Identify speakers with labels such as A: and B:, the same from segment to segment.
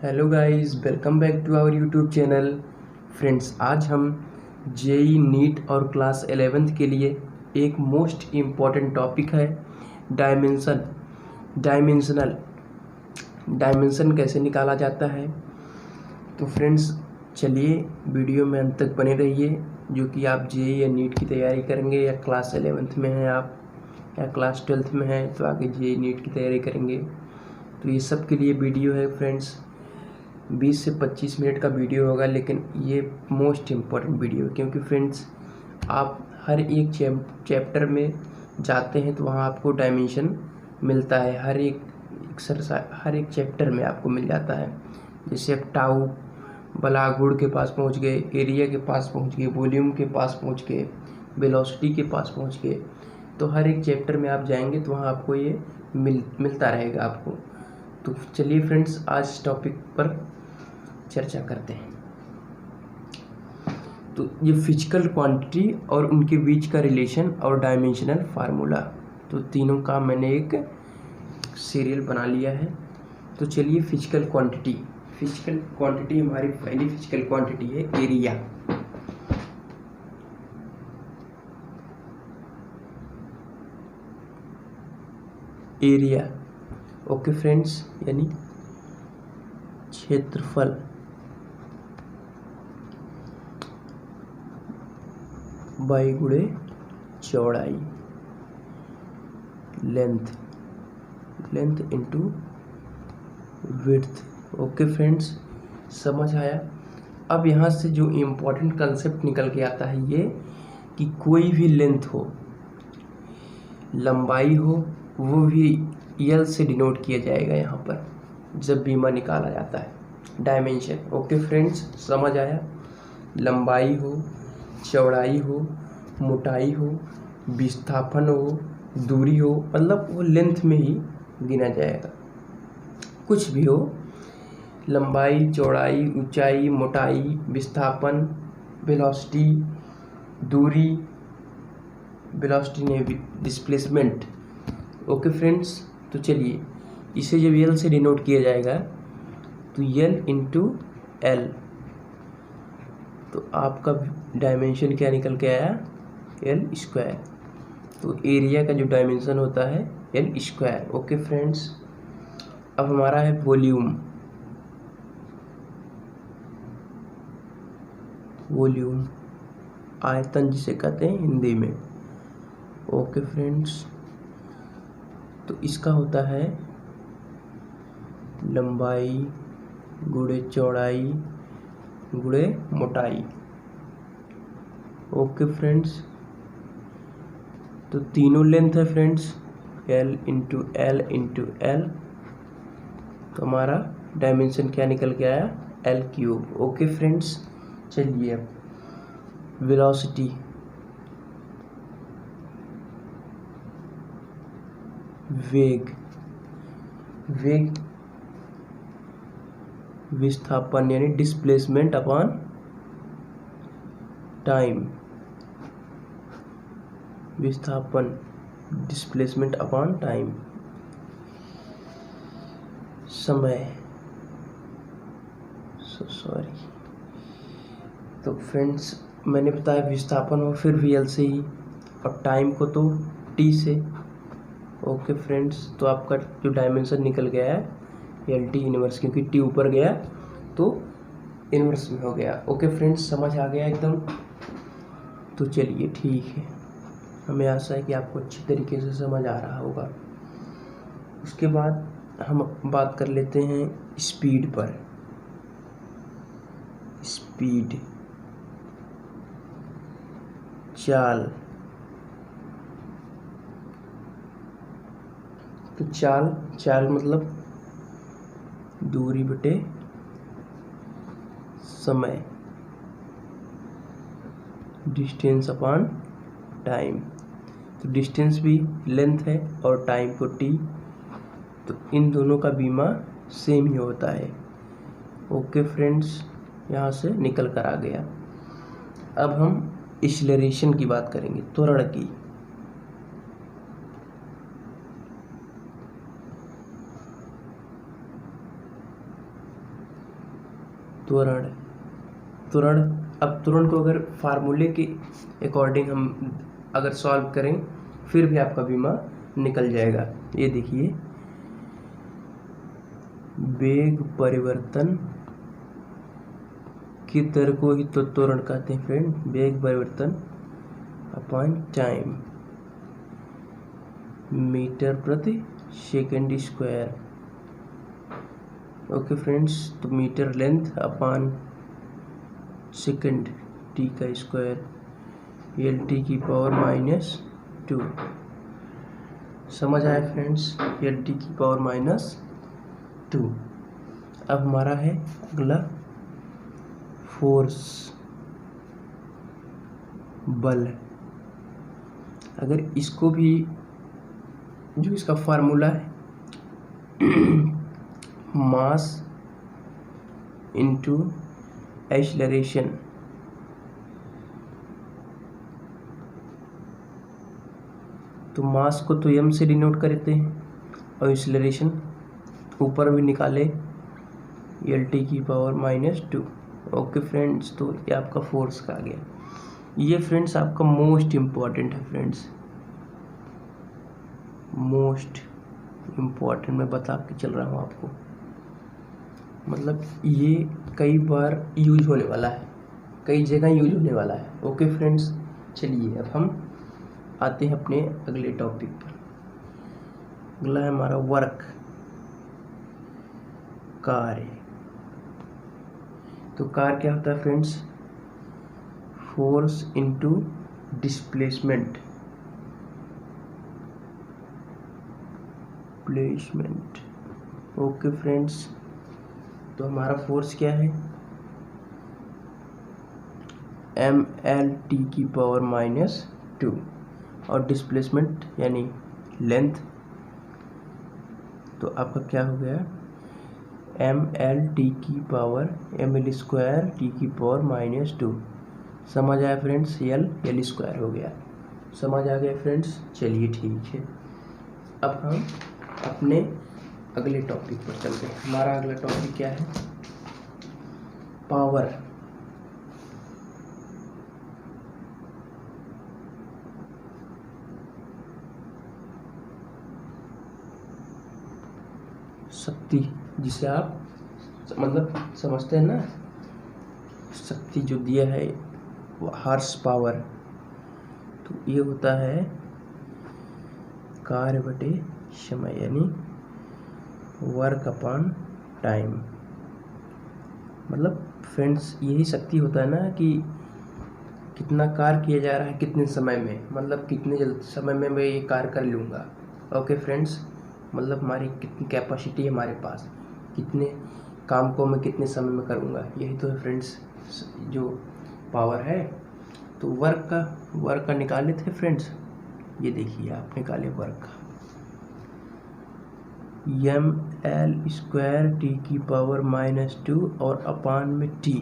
A: Hello guys, welcome back to our YouTube channel. Friends, आज हम JEE NEET और class 11th के लिए एक मोस्ट इम्पॉर्टेंट टॉपिक है डायमेंशनल डायमेंशन कैसे निकाला जाता है। तो फ्रेंड्स, चलिए वीडियो में अंत तक बने रहिए। जो कि आप जेई या नीट की तैयारी करेंगे या क्लास 11th में हैं आप या क्लास 12th में हैं तो आगे जेई नीट की तैयारी करेंगे, तो ये सब के लिए वीडियो है फ्रेंड्स। 20 से 25 मिनट का वीडियो होगा, लेकिन ये मोस्ट इम्पॉर्टेंट वीडियो है क्योंकि फ्रेंड्स आप हर एक चैप्टर में जाते हैं तो वहाँ आपको डायमेंशन मिलता है। हर एक चैप्टर में आपको मिल जाता है। जैसे अब टाउ बलागुड़ के पास पहुँच गए, एरिया के पास पहुँच गए, वॉल्यूम के पास पहुँच गए, वेलोसिटी के पास पहुँच गए, तो हर एक चैप्टर में आप जाएंगे तो वहाँ आपको ये मिलता रहेगा आपको। तो चलिए फ्रेंड्स, आज इस टॉपिक पर चर्चा करते हैं। तो ये फिजिकल क्वांटिटी और उनके बीच का रिलेशन और डायमेंशनल फार्मूला, तो तीनों का मैंने एक सीरियल बना लिया है। तो चलिए, फिजिकल क्वांटिटी हमारी पहली फिजिकल क्वांटिटी है एरिया। ओके फ्रेंड्स, यानी क्षेत्रफल। बाई गुणे चौड़ाई, length into width. Okay friends, समझ आया। अब यहाँ से जो इम्पोर्टेंट कंसेप्ट निकल के आता है ये कि कोई भी लेंथ हो, लंबाई हो, वो भी यल से डिनोट किया जाएगा यहाँ पर जब बीमा निकाला जाता है, डायमेंशन। ओके फ्रेंड्स, समझ आया। लंबाई हो, चौड़ाई हो, मोटाई हो, विस्थापन हो, दूरी हो, मतलब वो लेंथ में ही गिना जाएगा। कुछ भी हो, लंबाई, चौड़ाई, ऊंचाई, मोटाई, विस्थापन, वेलोसिटी, दूरी, वेलोसिटी नहीं, डिस्प्लेसमेंट। ओके फ्रेंड्स, तो चलिए, इसे जब यल से डिनोट किया जाएगा तो यल इंटू एल, तो आपका डायमेंशन क्या निकल के आया, एल स्क्वायर। तो एरिया का जो डायमेंशन होता है एल स्क्वायर। ओके फ्रेंड्स, अब हमारा है वॉल्यूम, आयतन जिसे कहते हैं हिंदी में। ओके फ्रेंड्स, तो इसका होता है लंबाई गुणे चौड़ाई गुणे मोटाई। ओके फ्रेंड्स, तो तीनों लेंथ है friends, L into L into L, तो हमारा डायमेंशन क्या निकल के आया, L क्यूब। ओके फ्रेंड्स, चलिए अब वेलोसिटी, वेग, विस्थापन यानी डिस्प्लेसमेंट अपॉन टाइम, विस्थापन डिस्प्लेसमेंट अपॉन टाइम, समय, सॉरी। तो फ्रेंड्स, मैंने बताया विस्थापन हो फिर वी एल से ही, और टाइम को तो टी से। ओके फ्रेंड्स, तो आपका जो डायमेंशन निकल गया है एल टी इनवर्स, क्योंकि टी ऊपर गया तो इनवर्स में हो गया। ओके फ्रेंड्स, समझ आ गया एकदम। तो चलिए ठीक है, हमें आशा है कि आपको अच्छी तरीके से समझ आ रहा होगा। उसके बाद हम बात कर लेते हैं स्पीड पर। स्पीड, चाल, तो चाल मतलब दूरी बटे समय, डिस्टेंस अपॉन टाइम। तो डिस्टेंस भी लेंथ है और टाइम को टी, तो इन दोनों का बीमा सेम ही होता है। ओके फ्रेंड्स, यहाँ से निकल कर आ गया। अब हम एक्सीलरेशन की बात करेंगे, त्वरण की। त्वरण त्वरण अब त्वरण को अगर फार्मूले के अकॉर्डिंग हम अगर सॉल्व करें फिर भी आपका बीमा निकल जाएगा। ये देखिए, वेग परिवर्तन की दर को ही तो त्वरण कहते हैं फ्रेंड। वेग परिवर्तन अपॉन टाइम, मीटर प्रति सेकंड स्क्वायर। ओके फ्रेंड्स, तो metre length upon second T का स्क्वायर, एल टी की पावर -2। समझ आया फ्रेंड्स, एल टी की पावर -2। अब हमारा है अगला फोर्स, बल। अगर इसको भी जो इसका फार्मूला है मास इनटू एक्सेलरेशन, तो मास को तो m से डिनोट करते हैं और एक्सेलरेशन ऊपर भी निकाले एल टी की पावर -2। ओके फ्रेंड्स, तो ये आपका फोर्स का आ गया। ये फ्रेंड्स आपका मोस्ट इम्पॉर्टेंट है फ्रेंड्स, मोस्ट इम्पॉर्टेंट मैं बता के चल रहा हूँ आपको। मतलब ये कई बार यूज होने वाला है, कई जगह यूज होने वाला है। ओके फ्रेंड्स, चलिए अब हम आते हैं अपने अगले टॉपिक पर। अगला है हमारा वर्क, कार्य। तो कार्य क्या होता है friends? Force into displacement, placement. Okay friends, तो हमारा फोर्स क्या है? ml की पावर -2 और डिस्प्लेसमेंट यानी लेंथ, तो आपका क्या हो गया? ml की पावर ml² t की पावर -2। समझ आया फ्रेंड्स? l स्क्वायर हो गया। समझ आ गया फ्रेंड्स? चलिए ठीक है, अब हम अपने अगले टॉपिक पर चलते हैं। हमारा अगला टॉपिक क्या है? पावर। शक्ति, जिसे आप मतलब समझते हैं ना, शक्ति जो दिया है वो हॉर्स पावर, तो ये होता है कार्य बटे समय, यानी वर्क अपॉन टाइम। मतलब फ्रेंड्स यही शक्ति होता है ना कि कितना कार्य किया जा रहा है कितने समय में, मतलब कितने जल्द समय में मैं ये कार्य कर लूँगा। ओके फ्रेंड्स, मतलब हमारी कितनी कैपेसिटी है हमारे पास, कितने काम को मैं कितने समय में करूँगा, यही तो है फ्रेंड्स जो पावर है। तो वर्क का निकाले थे फ्रेंड्स, ये देखिए आप निकाले वर्क का, ml² t की पावर -2 और अपान में t,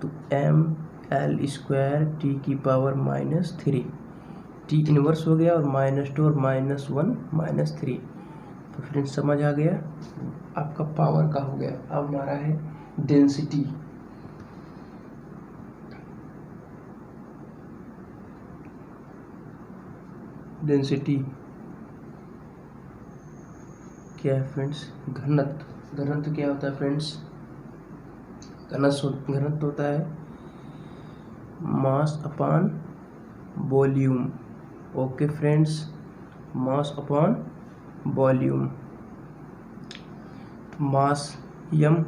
A: तो ml² t की पावर -3, t इनवर्स हो गया और -2 और -1 -3। तो फ्रेंड्स समझ आ गया, आपका पावर का हो गया। अब हमारा है डेंसिटी। डेंसिटी क्या है फ्रेंड्स? घनत्व। घनत्व क्या होता है फ्रेंड्स? घनत्व होता है mass upon volume. Okay friends, mass upon volume. Mass m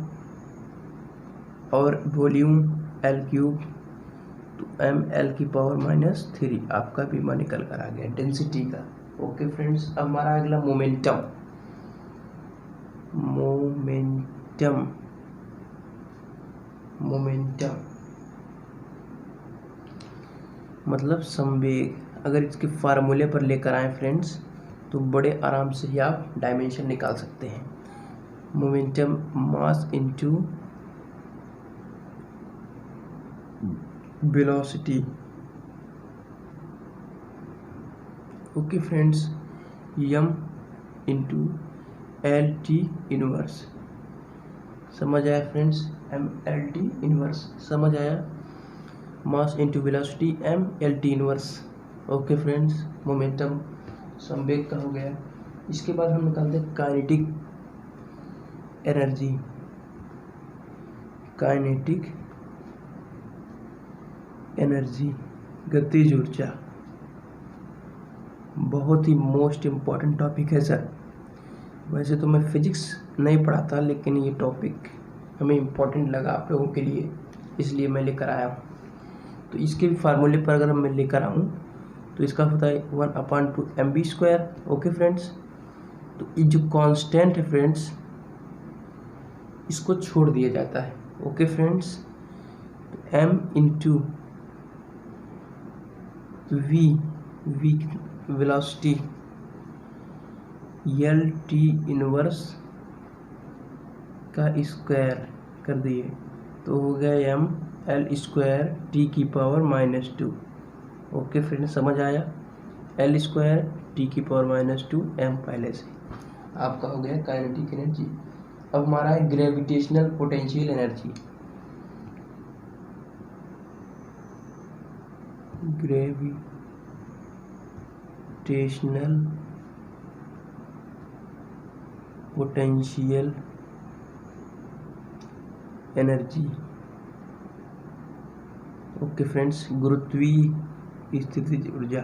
A: और वॉल्यूम L3, तो ml की पावर -3 आपका बीमा निकल कर आ गया डेंसिटी का। ओके फ्रेंड्स, अब हमारा अगला मोमेंटम। मोमेंटम मतलब संवेग। अगर इसके फार्मूले पर लेकर आए फ्रेंड्स तो बड़े आराम से ही आप डायमेंशन निकाल सकते हैं। Momentum mass into velocity. Okay friends, m into LT inverse. समझ आया फ्रेंड्स? mLT inverse. समझ आया? Mass into velocity mLT inverse. Okay friends, momentum संवेग का हो गया। इसके बाद हम निकालते हैं काइनेटिक एनर्जी। काइनेटिक एनर्जी, गतिज ऊर्जा, बहुत ही मोस्ट इम्पॉर्टेंट टॉपिक है सर। वैसे तो मैं फिजिक्स नहीं पढ़ाता, लेकिन ये टॉपिक हमें इम्पोर्टेंट लगा आप लोगों के लिए, इसलिए मैं लेकर आया हूँ। तो इसके भी फार्मूले पर अगर मैं लेकर आऊँ तो इसका होता है 1/2mv²। ओके फ्रेंड्स, तो ये जो कांस्टेंट है फ्रेंड्स, इसको छोड़ दिया जाता है। ओके फ्रेंड्स, तो m into V velocity LT inverse का स्क्वायर कर दिए तो हो गया mL²T⁻²। ओके फ्रेंड्स, समझ आया? L²T⁻², m पहले से आपका हो गया काइनेटिक एनर्जी। अब हमारा है gravitational potential energy. Gravitational potential energy. Okay friends, गुरुत्वीय स्थितिज ऊर्जा।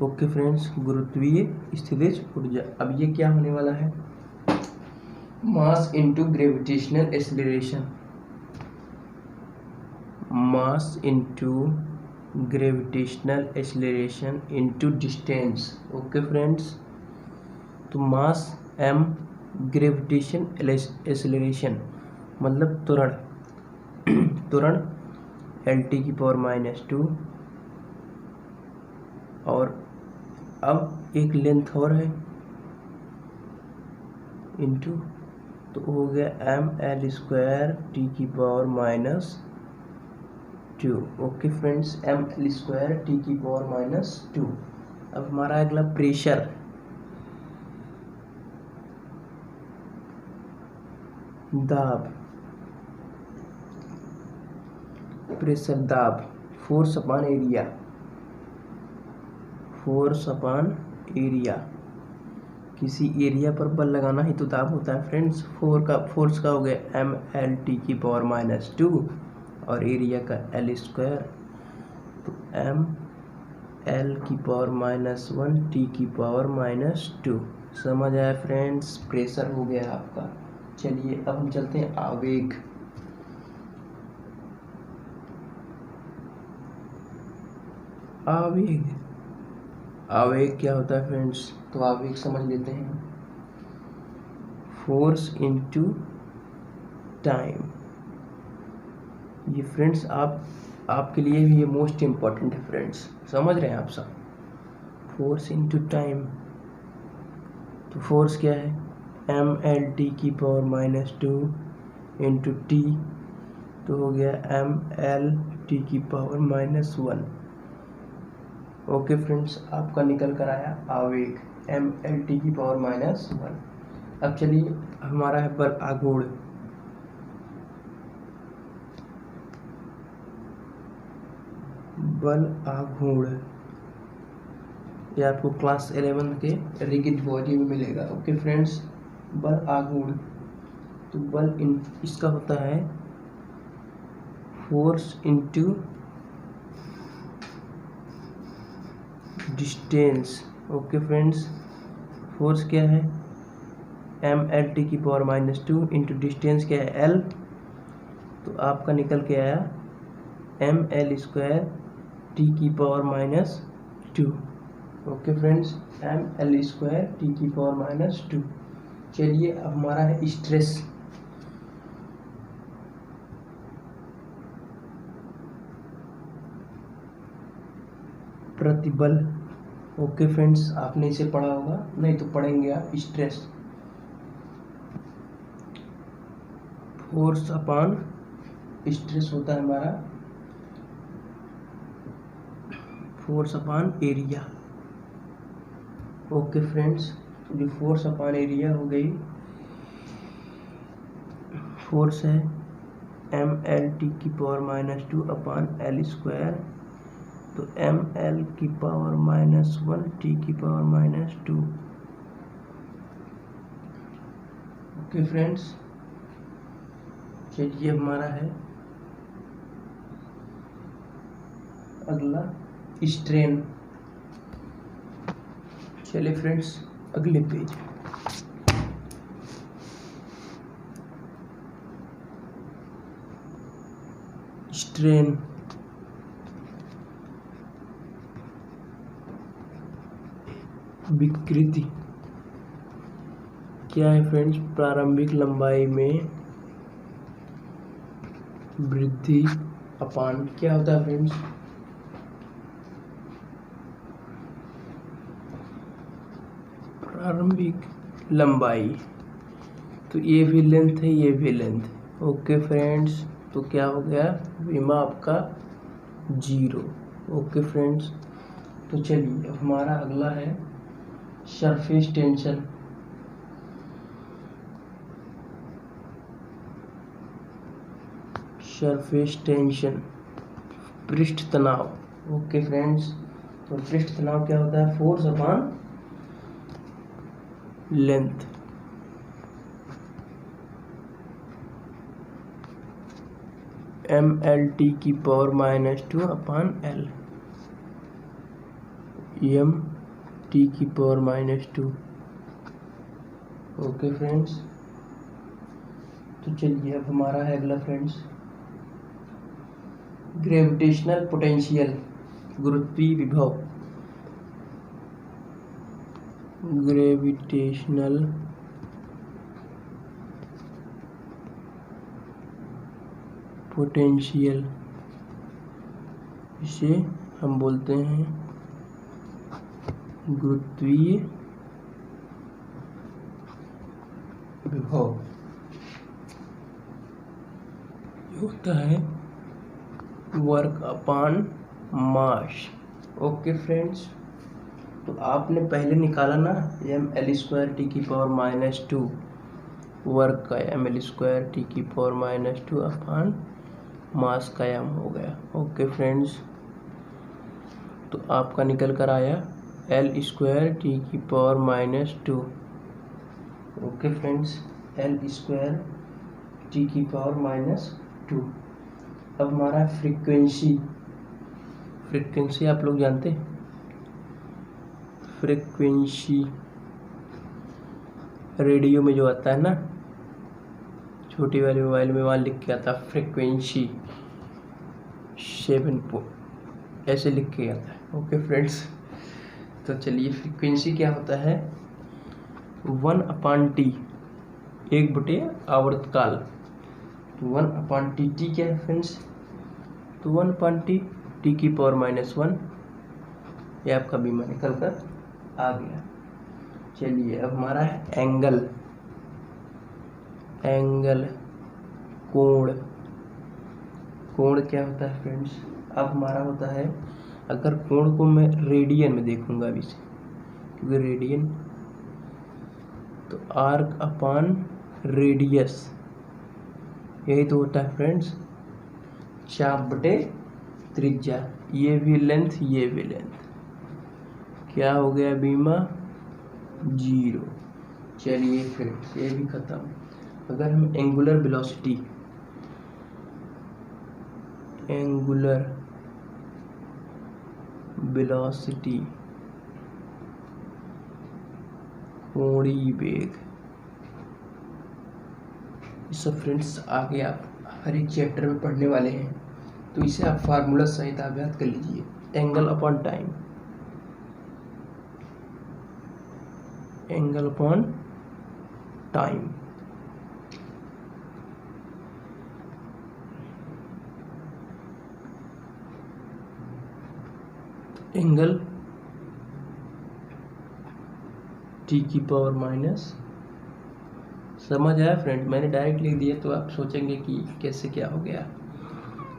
A: ओके फ्रेंड्स, गुरुत्वीय स्थितिज ऊर्जा। अब ये क्या होने वाला है? Mass into gravitational acceleration. Mass into gravitational acceleration into distance. Okay friends, तो मास m, ग्रेविटेशन एक्सीलरेशन मतलब त्वरण L⁻²। और अब एक लेंथ और है इंटू, तो हो गया mL²T⁻²। Okay friends, mL²T⁻²। अब हमारा अगला प्रेशर। दाब, प्रेशर दाब, force upon area. Force upon area, किसी एरिया पर बल लगाना ही तो दाब होता है फ्रेंड्स। फोर्स का हो गया mL⁻² और एरिया का L², तो mL⁻⁻1T⁻²। समझ आया फ्रेंड्स? प्रेशर हो गया आपका। चलिए अब हम चलते हैं आवेग। आवेग क्या होता है फ्रेंड्स? तो आवेग समझ लेते हैं। Force into time. ये फ्रेंड्स आपके लिए भी ये मोस्ट इम्पॉर्टेंट है फ्रेंड्स, समझ रहे हैं आप सब? फोर्स इनटू टाइम, तो फोर्स क्या है? mL⁻² इंटू टी, तो हो गया mL⁻⁻1। ओके फ्रेंड्स, आपका निकल कर आया आवेग mL⁻⁻1। अब चलिए हमारा है बल आघूर्ण। बल आघूर्ण ये आपको क्लास 11 के रिगिड बॉडी में मिलेगा। ओके फ्रेंड्स, बल आघूर्ण, तो इसका होता है force into distance. Okay friends, force क्या है? mL⁻² इंटू डिस्टेंस क्या है? L, तो आपका निकल के आया mL²T⁻²। Okay friends, mL²T⁻²। चलिए अब हमारा है स्ट्रेस। प्रतिबल। ओके फ्रेंड्स, आपने इसे पढ़ा होगा, नहीं तो पढ़ेंगे आप। स्ट्रेस, फोर्स अपॉन स्ट्रेस होता है हमारा force upon area. Okay friends, जो फोर्स अपॉन एरिया हो गई, फोर्स है mL⁻² अपॉन L², तो mL⁻⁻1T⁻²। ओके फ्रेंड्स, चलिए हमारा है अगला स्ट्रेन। चलिए फ्रेंड्स अगले पेज। स्ट्रेन विकृति क्या है फ्रेंड्स? प्रारंभिक लंबाई में वृद्धि अपान क्या होता है फ्रेंड्स? प्रारंभिक लंबाई, तो ये भी लेंथ है, ये भी लेंथ। ओके फ्रेंड्स, तो क्या हो गया बीमा आपका 0। ओके फ्रेंड्स, तो चलिए अब हमारा अगला है सरफेस टेंशन। सरफेस टेंशन, पृष्ठ तनाव। ओके फ्रेंड्स, तो पृष्ठ तनाव क्या होता है? Force upon length. mL⁻² upon L, m⁻²। Okay friends, तो चलिए अब हमारा है अगला फ्रेंड्स ग्रेविटेशनल पोटेंशियल, गुरुत्वीय विभव। ग्रेविटेशनल पोटेंशियल, इसे हम बोलते हैं गुरुत्वीय विभव। होता है work upon mass. Okay friends, तो आपने पहले निकाला ना mL²T⁻², वर्क का mL²T⁻² अपॉन मास का m हो गया। ओके फ्रेंड्स, तो आपका निकल कर आया L²T⁻²। Okay friends, L²T⁻²। अब हमारा फ्रीक्वेंसी, फ्रीक्वेंसी आप लोग जानते हैं? फ्रीक्वेंसी रेडियो में जो आता है ना, छोटी वाली मोबाइल में वहाँ लिख के आता है फ्रीक्वेंसी 7 ऐसे लिख के आता है। ओके फ्रेंड्स, तो चलिए फ्रीक्वेंसी क्या होता है? 1/T, 1/, आवर्तकाल। 1/T, टी क्या है फ्रेंड्स? तो 1/T T⁻⁻1, ये आपका बीमा निकल कर आ गया। चलिए अब हमारा है एंगल। एंगल कोण, कोण क्या होता है फ्रेंड्स? अब हमारा होता है, अगर कोण को मैं रेडियन में देखूंगा अभी से, क्योंकि रेडियन तो आर्क अपॉन रेडियस, यही तो होता है फ्रेंड्स, चाप बटे त्रिज्या। ये भी लेंथ, ये भी लेंथ, क्या हो गया बीमा 0। चलिए फिर ये भी खत्म। अगर हम एंगुलर वेलोसिटी, एंगुलर वेलोसिटी, कोणीय वेग, ये सब फ्रेंड्स आगे आप हर एक चैप्टर में पढ़ने वाले हैं, तो इसे आप फार्मूला सहित आप याद कर लीजिए। Angle upon time, angle upon time, angle T⁻⁻, समझ आया फ्रेंड? मैंने डायरेक्ट लिख दिया तो आप सोचेंगे कि कैसे क्या हो गया,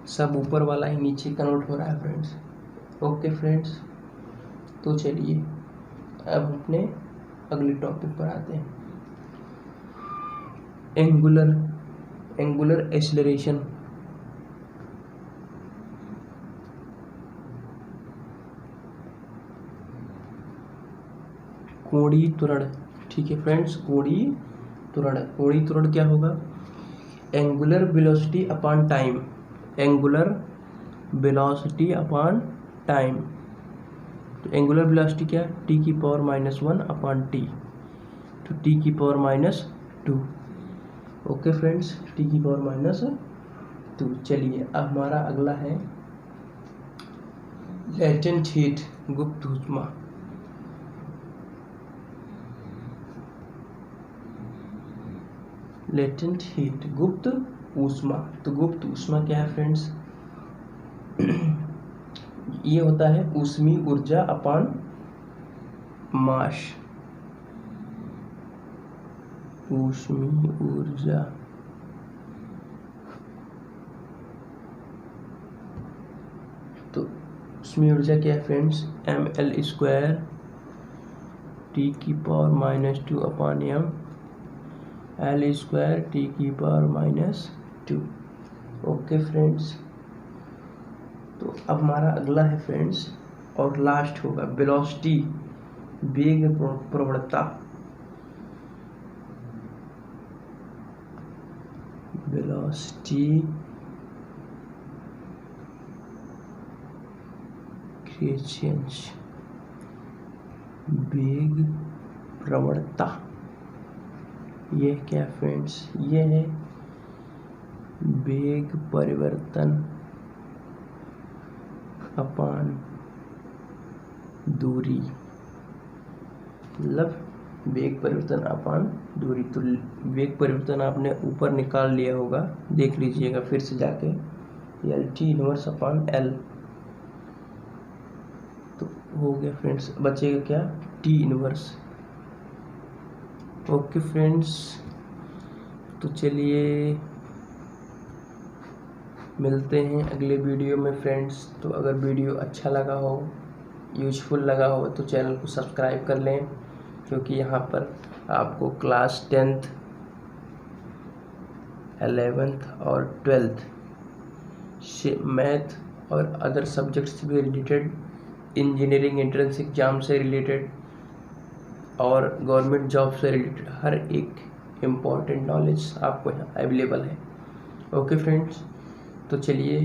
A: सब ऊपर वाला ही नीचे कन्वर्ट हो रहा है फ्रेंड्स। ओके फ्रेंड्स, तो चलिए अब अपने अगले टॉपिक पर आते हैं। Angular acceleration. कोणीय त्वरण। ठीक है फ्रेंड्स, कोणीय त्वरण क्या होगा? Angular velocity upon time. Angular velocity upon time. तो एंगुलर वेलोसिटी क्या? t⁻⁻1 अपॉन टी, तो t⁻²। Okay friends, t⁻²। चलिए अब हमारा अगला है लेटेंट हीट, गुप्त ऊष्मा। लेटेंट हीट, गुप्त ऊष्मा। तो गुप्त ऊष्मा क्या है फ्रेंड्स? ये होता है ऊष्मीय ऊर्जा अपॉन मास। ऊष्मीय ऊर्जा तो ऊष्मीय ऊर्जा क्या है friends? mL² t⁻² upon m L² t⁻²। Okay friends, तो अब हमारा अगला है फ्रेंड्स और लास्ट होगा वेलोसिटी, वेग प्रवणता। वेलोसिटी ग्रेडिएंट, वेग प्रवणता। ये क्या फ्रेंड्स? ये है वेग परिवर्तन अपॉन दूरी, मतलब वेग परिवर्तन अपॉन दूरी। तो वेग परिवर्तन आपने ऊपर निकाल लिया होगा, देख लीजिएगा फिर से जाके, T⁻⁻ अपॉन L। तो हो गया फ्रेंड्स, बचेगा क्या? T⁻। ओके फ्रेंड्स, तो चलिए मिलते हैं अगले वीडियो में फ्रेंड्स। तो अगर वीडियो अच्छा लगा हो, यूजफुल लगा हो, तो चैनल को सब्सक्राइब कर लें, क्योंकि यहाँ पर आपको क्लास 10th 11th और 12th से मैथ और अदर सब्जेक्ट्स से भी रिलेटेड, इंजीनियरिंग एंट्रेंस एग्ज़ाम से रिलेटेड और गवर्नमेंट जॉब से रिलेटेड हर एक इम्पॉर्टेंट नॉलेज आपको यहाँ अवेलेबल है। ओके फ्रेंड्स, तो चलिए